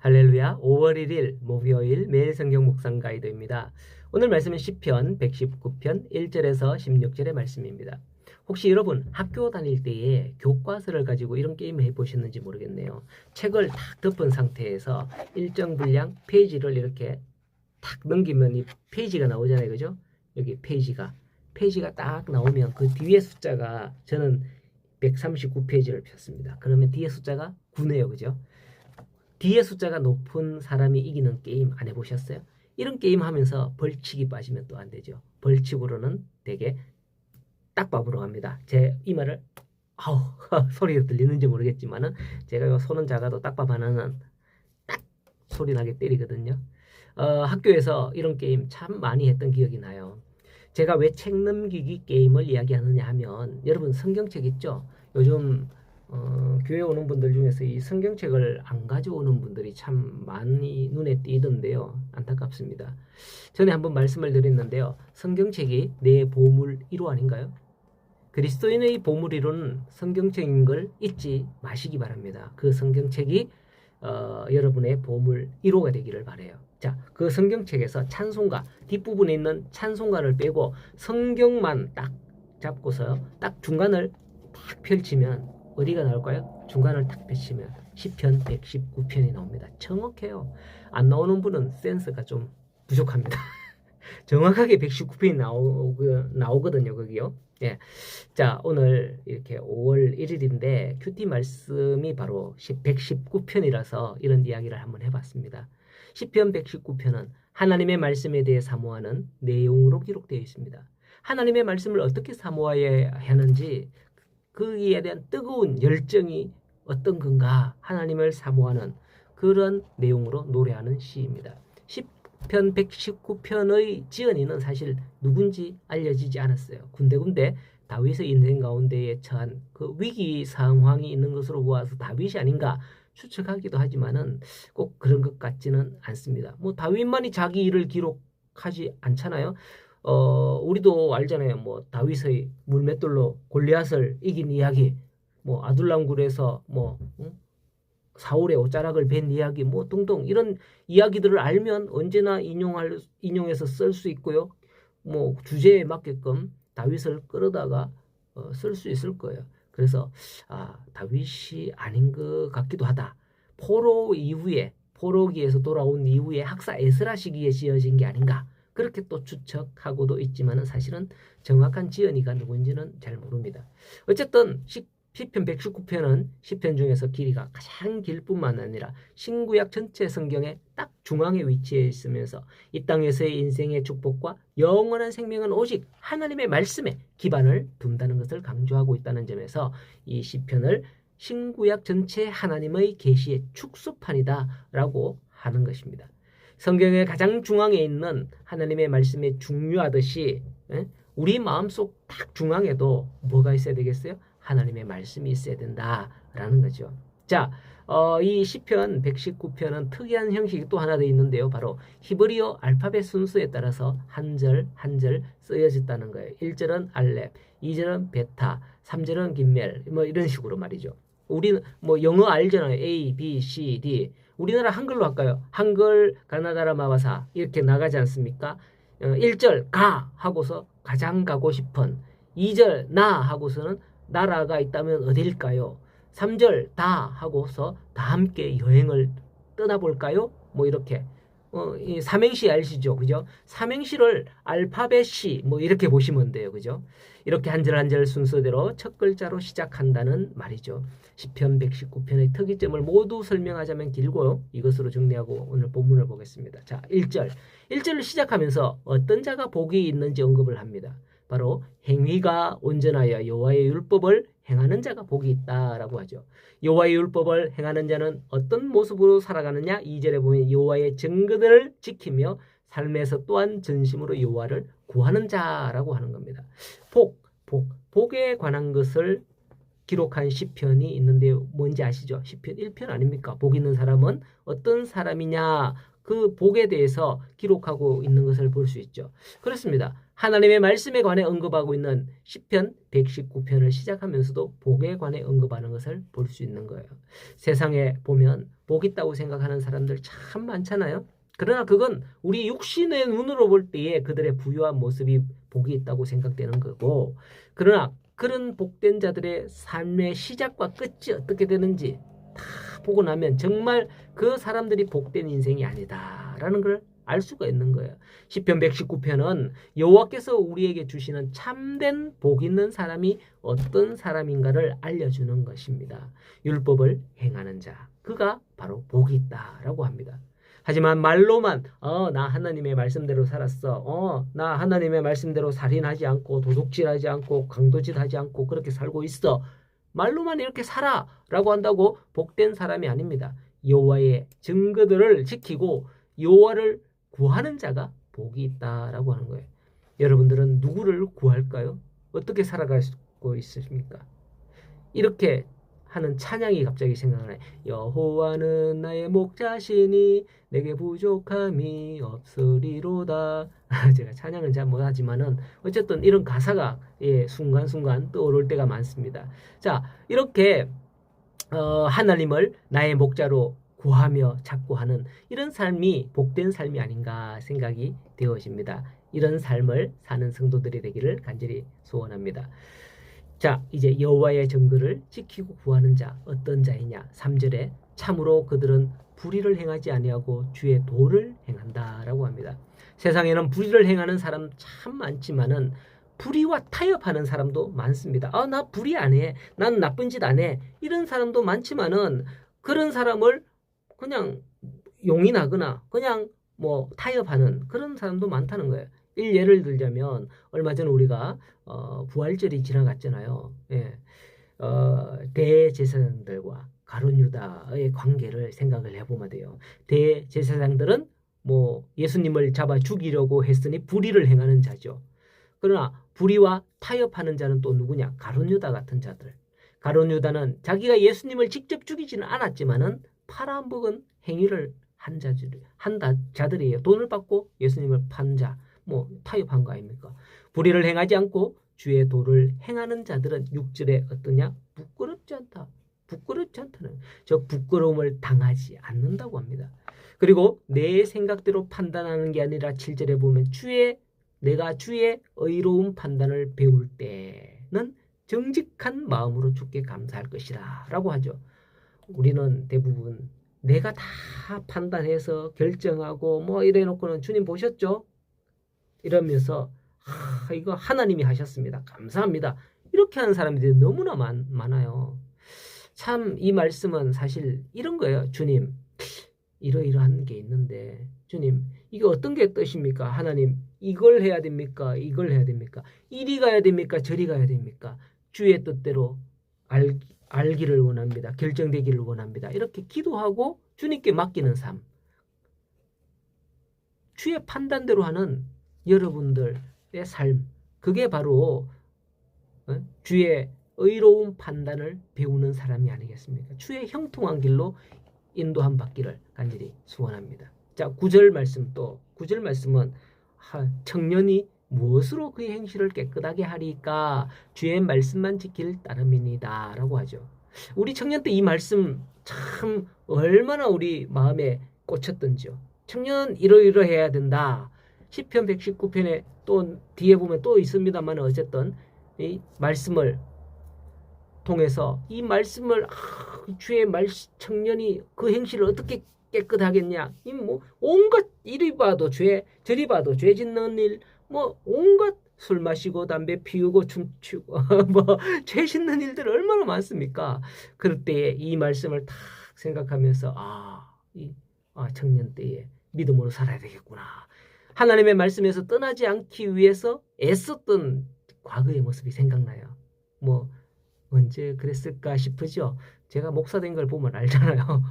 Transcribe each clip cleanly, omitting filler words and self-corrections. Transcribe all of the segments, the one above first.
할렐루야. 5월 1일 목요일 매일 성경 묵상 가이드입니다. 오늘 말씀은 시편 119편 1절에서 16절의 말씀입니다. 혹시 여러분 학교 다닐 때에 교과서를 가지고 이런 게임을 해보셨는지 모르겠네요. 책을 탁 덮은 상태에서 일정 분량 페이지를 이렇게 탁 넘기면 이 페이지가 나오잖아요. 그죠? 여기 페이지가 딱 나오면 그 뒤에 숫자가 저는 139페이지를 폈습니다. 그러면 뒤에 숫자가 9네요. 그죠? 뒤에 숫자가 높은 사람이 이기는 게임 안 해보셨어요? 이런 게임 하면서 벌칙이 빠지면 또 안 되죠. 벌칙으로는 되게 딱밥으로 갑니다. 제 이 말을 아우 소리가 들리는지 모르겠지만은 제가 요 손은 작아도 딱밥 하나는 딱 소리 나게 때리거든요. 학교에서 이런 게임 참 많이 했던 기억이 나요. 제가 왜 책 넘기기 게임을 이야기하느냐 하면 여러분 성경책 있죠? 요즘 교회 오는 분들 중에서 이 성경책을 안 가져오는 분들이 참 많이 눈에 띄던데요. 안타깝습니다. 전에 한번 말씀을 드렸는데요. 성경책이 내 보물 1호 아닌가요? 그리스도인의 보물 1호는 성경책인 걸 잊지 마시기 바랍니다. 그 성경책이 여러분의 보물 1호가 되기를 바라요. 자, 그 성경책에서 찬송가 뒷부분에 있는 찬송가를 빼고 성경만 딱 잡고서 딱 중간을 딱 펼치면 어디가 나올까요? 중간을 딱 펼치면 시편 119편이 나옵니다. 정확해요. 안 나오는 분은 센스가 좀 부족합니다. 정확하게 119편이 나오거든요. 거기요. 예. 자, 오늘 이렇게 5월 1일인데 큐티 말씀이 바로 119편이라서 이런 이야기를 한번 해봤습니다. 시편 119편은 하나님의 말씀에 대해 사모하는 내용으로 기록되어 있습니다. 하나님의 말씀을 어떻게 사모해야 하는지 그에 대한 뜨거운 열정이 어떤 건가 하나님을 사모하는 그런 내용으로 노래하는 시입니다. 시편 119편의 지은이는 사실 누군지 알려지지 않았어요. 군데군데 다윗의 인생 가운데에 처한 그 위기 상황이 있는 것으로 보아서 다윗이 아닌가 추측하기도 하지만은 꼭 그런 것 같지는 않습니다. 뭐 다윗만이 자기 일을 기록하지 않잖아요. 우리도 알잖아요. 뭐 다윗의 물맷돌로 골리앗을 이긴 이야기, 뭐 아둘람굴에서 뭐 사울의 옷자락을 벤 이야기, 뭐 등등 이런 이야기들을 알면 언제나 인용해서 쓸 수 있고요. 뭐 주제에 맞게끔 다윗을 끌어다가 쓸 수 있을 거예요. 그래서 다윗이 아닌 것 같기도 하다. 포로기에서 돌아온 이후에 학사 에스라 시기에 지어진 게 아닌가. 그렇게 또 추측하고도 있지만은 사실은 정확한 지은이가 누군지는 잘 모릅니다. 어쨌든 시편 119편은 시편 중에서 길이가 가장 길 뿐만 아니라 신구약 전체 성경의 딱 중앙에 위치해 있으면서 이 땅에서의 인생의 축복과 영원한 생명은 오직 하나님의 말씀에 기반을 둔다는 것을 강조하고 있다는 점에서 이 시편을 신구약 전체 하나님의 계시의 축소판이다라고 하는 것입니다. 성경의 가장 중앙에 있는 하나님의 말씀이 중요하듯이 우리 마음속 딱 중앙에도 뭐가 있어야 되겠어요? 하나님의 말씀이 있어야 된다라는 거죠. 자, 이 시편 119편은 특이한 형식이 또 하나 더 있는데요. 바로 히브리어 알파벳 순서에 따라서 한 절 한 절 쓰여졌다는 거예요. 1절은 알렙, 2절은 베타, 3절은 김멜 뭐 이런 식으로 말이죠. 우리는 뭐 영어 알잖아요. A, B, C, D. 우리나라 한글로 할까요? 한글 가나다라 마바사 이렇게 나가지 않습니까? 1절 가 하고서 가장 가고 싶은 2절 나 하고서는 나라가 있다면 어딜까요? 3절 다 하고서 다 함께 여행을 떠나볼까요? 뭐 이렇게 이 삼행시 아시죠? 그죠? 삼행시를 알파벳 C 뭐 이렇게 보시면 돼요. 그죠? 이렇게 한 절 한 절 순서대로 첫 글자로 시작한다는 말이죠. 시편 119편의 특이점을 모두 설명하자면 길고요. 이것으로 정리하고 오늘 본문을 보겠습니다. 자, 1절. 1절을 시작하면서 어떤 자가 복이 있는지 언급을 합니다. 바로 행위가 온전하여 여호와의 율법을 행하는 자가 복이 있다라고 하죠. 여호와의 율법을 행하는 자는 어떤 모습으로 살아가느냐? 2절에 보면 여호와의 증거들을 지키며 삶에서 또한 전심으로 여호와를 구하는 자라고 하는 겁니다. 복에 관한 것을 기록한 시편이 있는데 뭔지 아시죠? 시편 1편 아닙니까? 복 있는 사람은 어떤 사람이냐, 그 복에 대해서 기록하고 있는 것을 볼 수 있죠. 그렇습니다. 하나님의 말씀에 관해 언급하고 있는 시편 119편을 시작하면서도 복에 관해 언급하는 것을 볼 수 있는 거예요. 세상에 보면 복 있다고 생각하는 사람들 참 많잖아요. 그러나 그건 우리 육신의 눈으로 볼 때에 그들의 부유한 모습이 복이 있다고 생각되는 거고, 그러나 그런 복된 자들의 삶의 시작과 끝이 어떻게 되는지 다 보고 나면 정말 그 사람들이 복된 인생이 아니다라는 걸 알 수가 있는 거예요. 시편 119편은 여호와께서 우리에게 주시는 참된 복 있는 사람이 어떤 사람인가를 알려주는 것입니다. 율법을 행하는 자, 그가 바로 복이 있다라고 합니다. 하지만 말로만 나 하나님의 말씀대로 살았어. 나 하나님의 말씀대로 살인하지 않고 도둑질하지 않고 강도질하지 않고 그렇게 살고 있어. 말로만 이렇게 살아라고 한다고 복된 사람이 아닙니다. 여호와의 증거들을 지키고 여호와를 구하는 자가 복이 있다라고 하는 거예요. 여러분들은 누구를 구할까요? 어떻게 살아가고 있습니까? 이렇게 하는 찬양이 갑자기 생각나네. 여호와는 나의 목자시니 내게 부족함이 없으리로다. 제가 찬양은 잘 못하지만은 어쨌든 이런 가사가 순간순간 떠오를 때가 많습니다. 자, 이렇게 하나님을 나의 목자로 구하며 찾고 하는 이런 삶이 복된 삶이 아닌가 생각이 되어집니다. 이런 삶을 사는 성도들이 되기를 간절히 소원합니다. 자, 이제 여호와의 증거를 지키고 구하는 자 어떤 자이냐? 3절에 참으로 그들은 불의를 행하지 아니하고 주의 도를 행한다라고 합니다. 세상에는 불의를 행하는 사람 참 많지만은 불의와 타협하는 사람도 많습니다. 나 불의 안 해. 난 나쁜 짓 안 해. 이런 사람도 많지만은 그런 사람을 그냥 용인하거나 그냥 뭐 타협하는 그런 사람도 많다는 거예요. 예를 들자면 얼마 전 우리가 부활절이 지나갔잖아요. 예. 대제사장들과 가룟 유다의 관계를 생각을 해보면 돼요. 대제사장들은 뭐 예수님을 잡아 죽이려고 했으니 불의를 행하는 자죠. 그러나 불의와 타협하는 자는 또 누구냐? 가룟 유다 같은 자들. 가룟 유다는 자기가 예수님을 직접 죽이지는 않았지만은 팔아먹은 행위를 한 자들이에요. 돈을 받고 예수님을 판 자, 뭐 타협한 거 아닙니까? 불의를 행하지 않고 주의 도를 행하는 자들은 6절에 어떠냐? 부끄럽지 않다. 부끄럽지 않다는 저 부끄러움을 당하지 않는다고 합니다. 그리고 내 생각대로 판단하는 게 아니라 7절에 보면 내가 주의 의로운 판단을 배울 때는 정직한 마음으로 주께 감사할 것이라 라고 하죠. 우리는 대부분 내가 다 판단해서 결정하고 뭐 이래놓고는 주님 보셨죠? 이러면서 이거 하나님이 하셨습니다. 감사합니다. 이렇게 하는 사람들이 너무나 많아요. 참 이 말씀은 사실 이런 거예요. 주님 이러이러한 게 있는데 주님 이게 어떤 게 뜻입니까? 하나님 이걸 해야 됩니까? 이걸 해야 됩니까? 이리 가야 됩니까? 저리 가야 됩니까? 주의 뜻대로 알기를 원합니다. 결정되기를 원합니다. 이렇게 기도하고 주님께 맡기는 삶. 주의 판단대로 하는 여러분들의 삶. 그게 바로 주의 의로운 판단을 배우는 사람이 아니겠습니까? 주의 형통한 길로 인도함 받기를 간절히 소원합니다. 자, 9절 말씀은 청년이 무엇으로 그의 행실을 깨끗하게 하리까? 주의 말씀만 지킬 따름이니다 라고 하죠. 우리 청년 때 이 말씀 참 얼마나 우리 마음에 꽂혔던지요. 청년 이러이러해야 된다. 시편 119편에 또 뒤에 보면 또 있습니다만 어쨌든 이 말씀을 통해서 이 말씀을 주의 청년이 그 행실을 어떻게 깨끗하겠냐? 이 뭐 온갖 이리 봐도 죄, 저리 봐도 죄 짓는 일, 뭐 온갖 술 마시고 담배 피우고 춤추고 뭐 죄 짓는 일들 얼마나 많습니까? 그럴 때에 이 말씀을 딱 생각하면서 청년 때에 믿음으로 살아야 되겠구나. 하나님의 말씀에서 떠나지 않기 위해서 애썼던 과거의 모습이 생각나요. 뭐 언제 그랬을까 싶으죠. 제가 목사 된 걸 보면 알잖아요.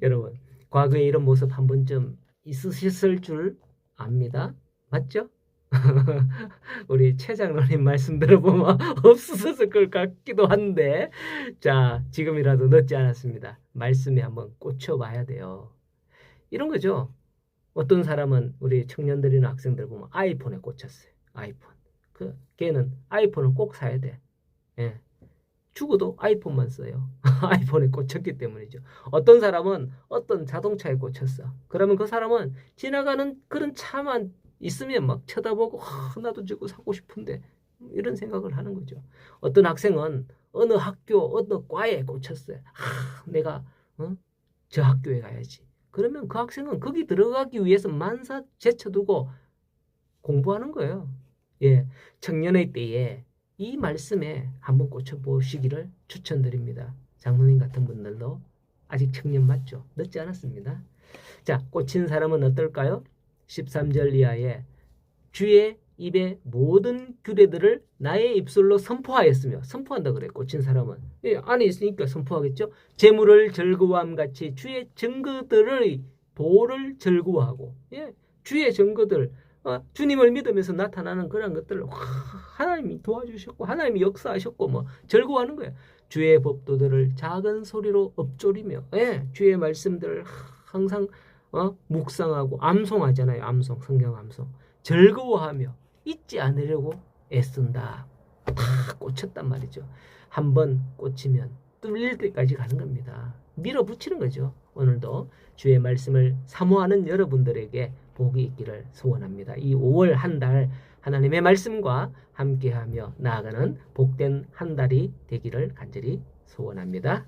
여러분 과거에 이런 모습 한 번쯤 있으셨을 줄 압니다. 맞죠? 우리 최 장로님 말씀 들어보면 없었을 것 같기도 한데, 자, 지금이라도 늦지 않았습니다. 말씀에 한번 꽂혀봐야 돼요. 이런 거죠. 어떤 사람은 우리 청년들이나 학생들 보면 아이폰에 꽂혔어요. 아이폰. 걔는 아이폰을 꼭 사야 돼. 예. 죽어도 아이폰만 써요. 아이폰에 꽂혔기 때문이죠. 어떤 사람은 어떤 자동차에 꽂혔어. 그러면 그 사람은 지나가는 그런 차만 있으면 막 쳐다보고 나도 저거 사고 싶은데 이런 생각을 하는 거죠. 어떤 학생은 어느 학교 어느 과에 꽂혔어요. 내가 저 학교에 가야지. 그러면 그 학생은 거기 들어가기 위해서 만사 제쳐두고 공부하는 거예요. 예, 청년의 때에 이 말씀에 한번 꽂혀보시기를 추천드립니다. 장로님 같은 분들도 아직 청년 맞죠? 늦지 않았습니다. 자, 꽂힌 사람은 어떨까요? 13절 이하에 주의 입의 모든 규례들을 나의 입술로 선포하였으며, 선포한다 그래. 꽂힌 사람은 예, 안에 있으니까 선포하겠죠. 재물을 즐거워함 같이 주의 증거들의 도를 즐거워하고, 예, 주의 증거들, 주님을 믿으면서 나타나는 그런 것들을 하나님이 도와주셨고 하나님이 역사하셨고 뭐 즐거워하는 거예요. 주의 법도들을 작은 소리로 읊조리며, 예, 주의 말씀들을 항상 묵상하고 암송하잖아요. 암송, 성경 암송. 즐거워하며 잊지 않으려고 애쓴다. 다 꽂혔단 말이죠. 한번 꽂히면 뚫릴 때까지 가는 겁니다. 밀어붙이는 거죠. 오늘도 주의 말씀을 사모하는 여러분들에게 복이 있기를 소원합니다. 이 5월 한 달 하나님의 말씀과 함께하며 나아가는 복된 한 달이 되기를 간절히 소원합니다.